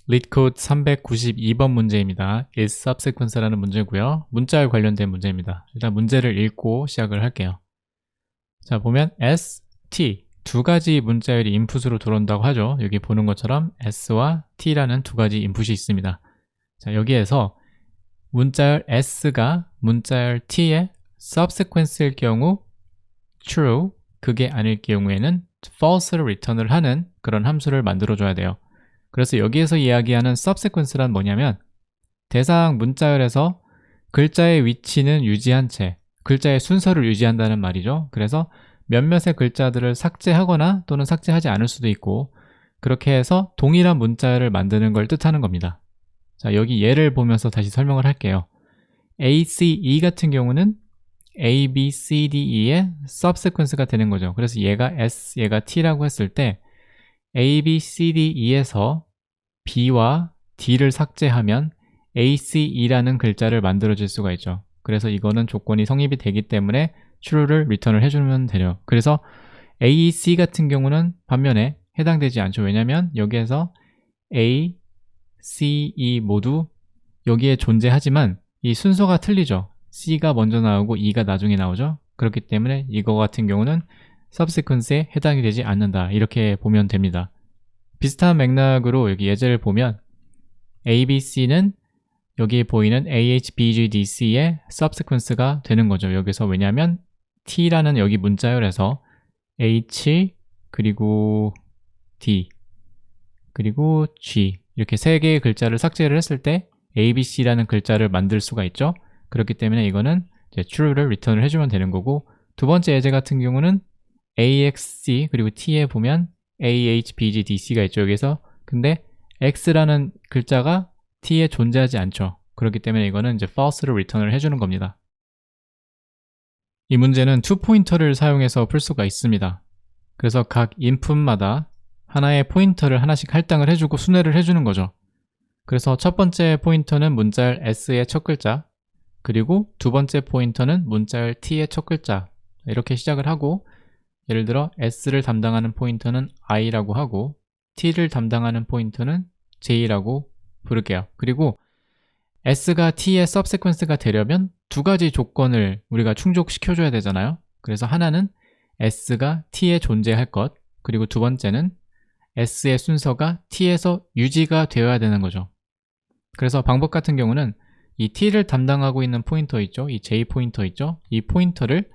LeetCode 392번 문제입니다. is subsequence라는 문제고요. 문자열 관련된 문제입니다. 일단 문제를 읽고 시작을 할게요. 자, 보면 s, t 두 가지 문자열이 인풋으로 들어온다고 하죠. 여기 보는 것처럼 s와 t라는 두 가지 인풋이 있습니다. 자, 여기에서 문자열 s가 문자열 t의 subsequence일 경우 true, 그게 아닐 경우에는 false를 return을 하는 그런 함수를 만들어줘야 돼요. 그래서 여기에서 이야기하는 subsequence란 뭐냐면 대상 문자열에서 글자의 위치는 유지한 채 글자의 순서를 유지한다는 말이죠. 그래서 몇몇의 글자들을 삭제하거나 또는 삭제하지 않을 수도 있고 그렇게 해서 동일한 문자열을 만드는 걸 뜻하는 겁니다. 자, 여기 예를 보면서 다시 설명을 할게요. A, C, E 같은 경우는 A, B, C, D, E의 subsequence가 되는 거죠. 그래서 얘가 S, 얘가 T라고 했을 때 A, B, C, D, E에서 B와 D를 삭제하면 A, C, E라는 글자를 만들어줄 수가 있죠. 그래서 이거는 조건이 성립이 되기 때문에 true를 return을 해주면 돼요. 그래서 A, C 같은 경우는 반면에 해당되지 않죠. 왜냐면 여기에서 A, C, E 모두 여기에 존재하지만 이 순서가 틀리죠. C가 먼저 나오고 E가 나중에 나오죠. 그렇기 때문에 이거 같은 경우는 subsequence에 해당이 되지 않는다. 이렇게 보면 됩니다. 비슷한 맥락으로 여기 예제를 보면 A, B, C는 여기에 보이는 A, H, B, G, D, C의 subsequence가 되는 거죠. 여기서 왜냐하면 T라는 여기 문자열에서 H 그리고 D 그리고 G 이렇게 세 개의 글자를 삭제를 했을 때 A, B, C라는 글자를 만들 수가 있죠. 그렇기 때문에 이거는 이제 true를 return을 해주면 되는 거고 두 번째 예제 같은 경우는 A, X, C 그리고 T에 보면 A, H, B, G, D, C가 있죠. 여기서 근데 X라는 글자가 T에 존재하지 않죠. 그렇기 때문에 이거는 이제 false를 return을 해주는 겁니다. 이 문제는 투포인터를 사용해서 풀 수가 있습니다. 그래서 각 인풋마다 하나의 포인터를 하나씩 할당을 해주고 순회를 해주는 거죠. 그래서 첫 번째 포인터는 문자열 S의 첫 글자, 그리고 두 번째 포인터는 문자열 T의 첫 글자 이렇게 시작을 하고 예를 들어 S를 담당하는 포인터는 I라고 하고 T를 담당하는 포인터는 J라고 부를게요. 그리고 S가 T의 subsequence가 되려면 두 가지 조건을 우리가 충족시켜줘야 되잖아요. 그래서 하나는 S가 T에 존재할 것, 그리고 두 번째는 S의 순서가 T에서 유지가 되어야 되는 거죠. 그래서 방법 같은 경우는 이 T를 담당하고 있는 포인터 있죠? 이 J 포인터 있죠? 이 포인터를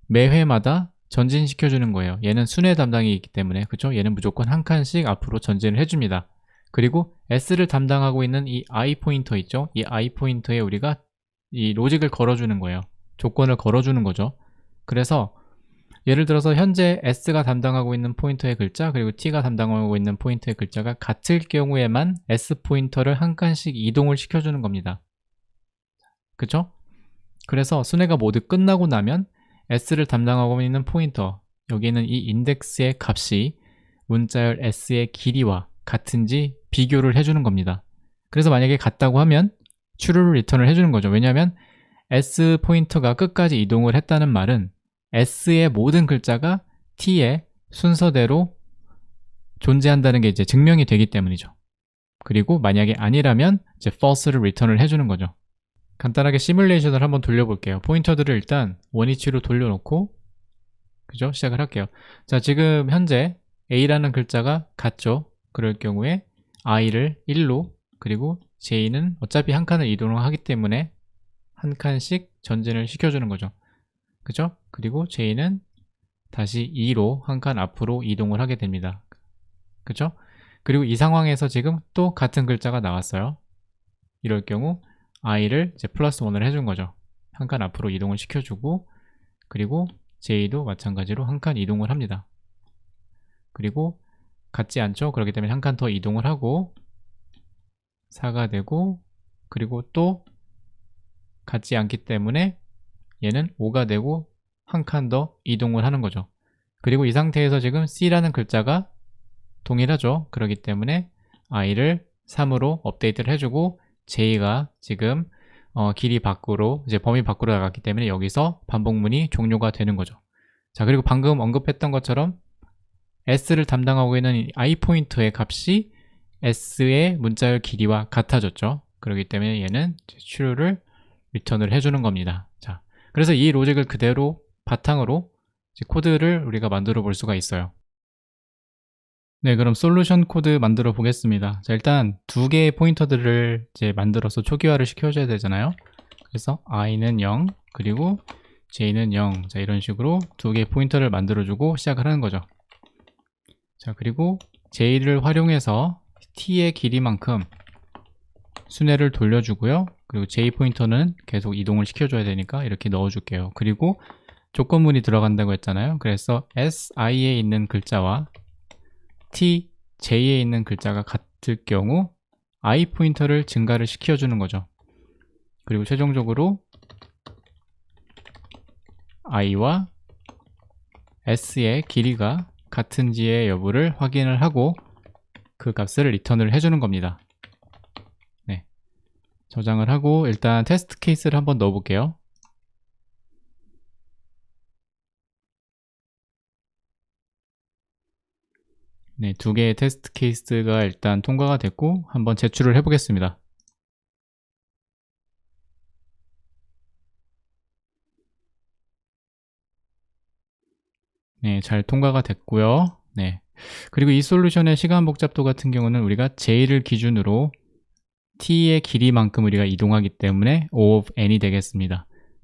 매 회마다 전진시켜주는 거예요. 얘는 순회 담당이 있기 때문에, 그쵸? 얘는 무조건 한 칸씩 앞으로 전진을 해줍니다. 그리고 S를 담당하고 있는 이 I 포인터 있죠? 이 I 포인터에 우리가 이 로직을 걸어주는 거예요. 조건을 걸어주는 거죠. 그래서 예를 들어서 현재 S가 담당하고 있는 포인터의 글자 그리고 T가 담당하고 있는 포인터의 글자가 같을 경우에만 S 포인터를 한 칸씩 이동을 시켜주는 겁니다. 그쵸? 그래서 순회가 모두 끝나고 나면 S를 담당하고 있는 포인터, 여기는 이 인덱스의 값이 문자열 S의 길이와 같은지 비교를 해주는 겁니다. 그래서 만약에 같다고 하면 true를 return을 해주는 거죠. 왜냐하면 S 포인터가 끝까지 이동을 했다는 말은 S의 모든 글자가 T의 순서대로 존재한다는 게 이제 증명이 되기 때문이죠. 그리고 만약에 아니라면 이제 false를 return을 해주는 거죠. 간단하게 시뮬레이션을 한번 돌려볼게요. 포인터들을 일단 원위치로 돌려놓고 그죠? 시작을 할게요. 자, 지금 현재 A라는 글자가 같죠? 그럴 경우에 I를 1로 그리고 J는 어차피 한 칸을 이동을 하기 때문에 한 칸씩 전진을 시켜주는 거죠. 그죠? 그리고 J는 다시 2로 한 칸 앞으로 이동을 하게 됩니다. 그죠? 그리고 이 상황에서 지금 또 같은 글자가 나왔어요. 이럴 경우 I를 이제 플러스 1을 해준 거죠. 한 칸 앞으로 이동을 시켜주고 그리고 J도 마찬가지로 한 칸 이동을 합니다. 그리고 같지 않죠? 그렇기 때문에 한 칸 더 이동을 하고 4가 되고 그리고 또 같지 않기 때문에 얘는 5가 되고 한 칸 더 이동을 하는 거죠. 그리고 이 상태에서 지금 C라는 글자가 동일하죠. 그렇기 때문에 I를 3으로 업데이트를 해주고 J가 지금 길이 밖으로 이제 범위 밖으로 나갔기 때문에 여기서 반복문이 종료가 되는 거죠. 자, 그리고 방금 언급했던 것처럼 S를 담당하고 있는 I 포인터의 값이 s의 문자열 길이와 같아졌죠. 그렇기 때문에 얘는 true를 리턴을 해주는 겁니다. 자, 그래서 이 로직을 그대로 바탕으로 코드를 우리가 만들어 볼 수가 있어요. 네, 그럼 솔루션 코드 만들어 보겠습니다. 자, 일단 두 개의 포인터들을 이제 만들어서 초기화를 시켜줘야 되잖아요. 그래서 i는 0, 그리고 j는 0. 자, 이런 식으로 두 개의 포인터를 만들어주고 시작을 하는 거죠. 자, 그리고 j를 활용해서 t의 길이만큼 순회를 돌려주고요. 그리고 j 포인터는 계속 이동을 시켜줘야 되니까 이렇게 넣어줄게요. 그리고 조건문이 들어간다고 했잖아요. 그래서 si에 있는 글자와 t, j에 있는 글자가 같을 경우 i 포인터를 증가를 시켜주는 거죠. 그리고 최종적으로 i와 s의 길이가 같은지의 여부를 확인을 하고 그 값을 리턴을 해주는 겁니다. 네, 저장을 하고 일단 테스트 케이스를 한번 넣어 볼게요. 네, 두 개의 테스트 케이스가 일단 통과가 됐고 한번 제출을 해 보겠습니다. 네, 잘 통과가 됐고요. 네, 그리고 이 솔루션의 시간 복잡도 같은 경우는 우리가 j를 기준으로 t의 길이만큼 우리가 이동하기 때문에 O of n이 되겠습니다.